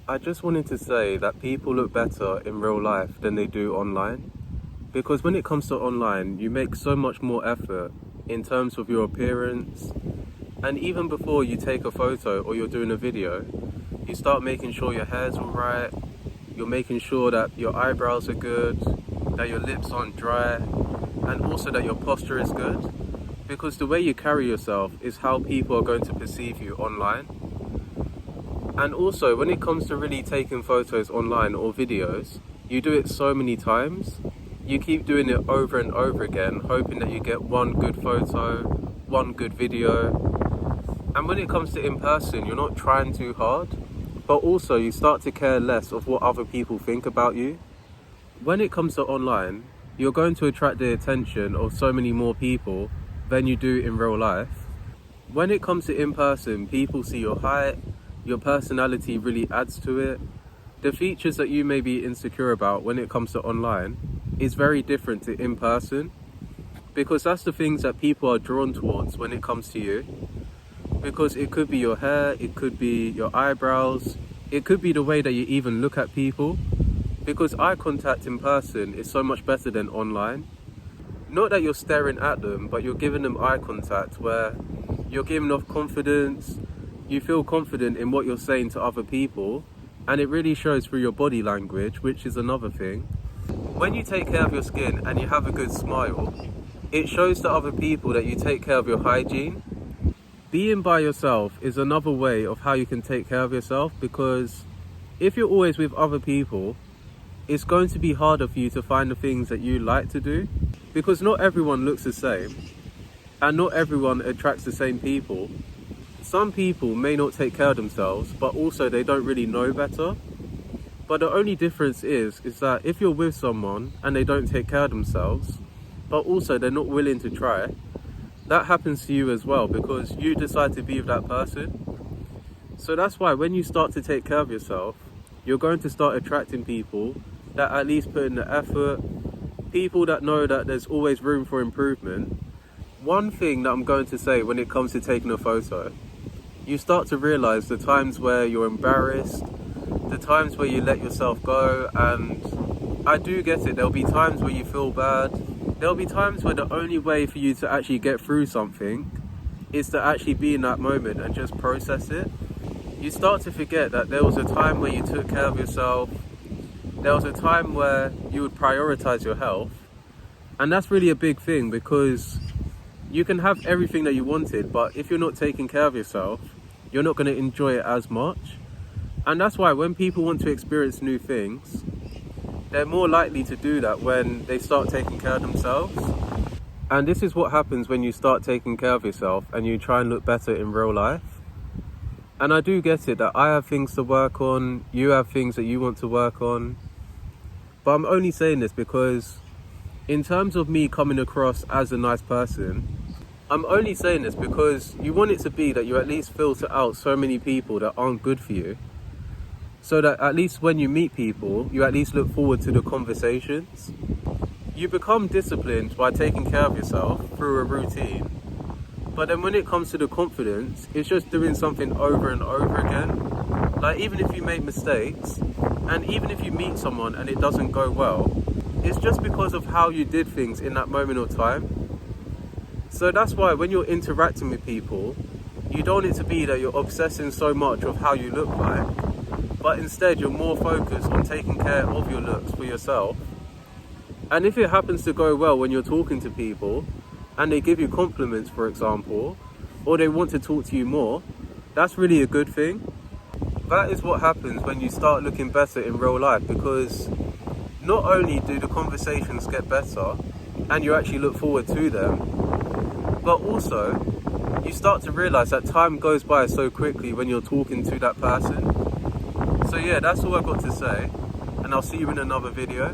I just wanted to say that people look better in real life than they do online. Because when it comes to online, you make so much more effort in terms of your appearance. And even before you take a photo or you're doing a video, you start making sure your hair's all right. You're making sure that your eyebrows are good, that your lips aren't dry, and also that your posture is good. Because the way you carry yourself is how people are going to perceive you online. And also, when it comes to really taking photos online or videos, you do it so many times. You keep doing it over and over again, hoping that you get one good photo, one good video. And when it comes to in person, you're not trying too hard, but also you start to care less of what other people think about you. When it comes to online, you're going to attract the attention of so many more people than you do in real life. When it comes to in person, people see your height, your personality really adds to it. The features that you may be insecure about when it comes to online is very different to in person, because that's the things that people are drawn towards when it comes to you. Because it could be your hair, it could be your eyebrows, it could be the way that you even look at people. Because eye contact in person is so much better than online. Not that you're staring at them, but you're giving them eye contact where you're giving off confidence. You feel confident in what you're saying to other people, and it really shows through your body language, which is another thing. When you take care of your skin and you have a good smile, it shows to other people that you take care of your hygiene. Being by yourself is another way of how you can take care of yourself, because if you're always with other people, it's going to be harder for you to find the things that you like to do, because not everyone looks the same and not everyone attracts the same people. Some people may not take care of themselves, but also they don't really know better. But the only difference is that if you're with someone and they don't take care of themselves, but also they're not willing to try, that happens to you as well, because you decide to be with that person. So that's why when you start to take care of yourself, you're going to start attracting people that at least put in the effort, people that know that there's always room for improvement. One thing that I'm going to say when it comes to taking a photo, you start to realize the times where you're embarrassed, the times where you let yourself go, and I do get it, there'll be times where you feel bad. There'll be times where the only way for you to actually get through something is to actually be in that moment and just process it. You start to forget that there was a time where you took care of yourself, there was a time where you would prioritize your health, and that's really a big thing, because you can have everything that you wanted, but if you're not taking care of yourself, you're not going to enjoy it as much. And that's why when people want to experience new things, they're more likely to do that when they start taking care of themselves. And this is what happens when you start taking care of yourself and you try and look better in real life. And I do get it that I have things to work on, you have things that you want to work on. But I'm only saying this because in terms of me coming across as a nice person, I'm only saying this because you want it to be that you at least filter out so many people that aren't good for you, so that at least when you meet people, you at least look forward to the conversations. You become disciplined by taking care of yourself through a routine, but then when it comes to the confidence, it's just doing something over and over again. Like, even if you make mistakes, and even if you meet someone and it doesn't go well, it's just because of how you did things in that moment of time. So that's why when you're interacting with people, you don't want it to be that you're obsessing so much of how you look like, but instead you're more focused on taking care of your looks for yourself. And if it happens to go well when you're talking to people and they give you compliments, for example, or they want to talk to you more, that's really a good thing. That is what happens when you start looking better in real life, because not only do the conversations get better and you actually look forward to them, but also you start to realize that time goes by so quickly when you're talking to that person. So yeah, that's all I've got to say, and I'll see you in another video.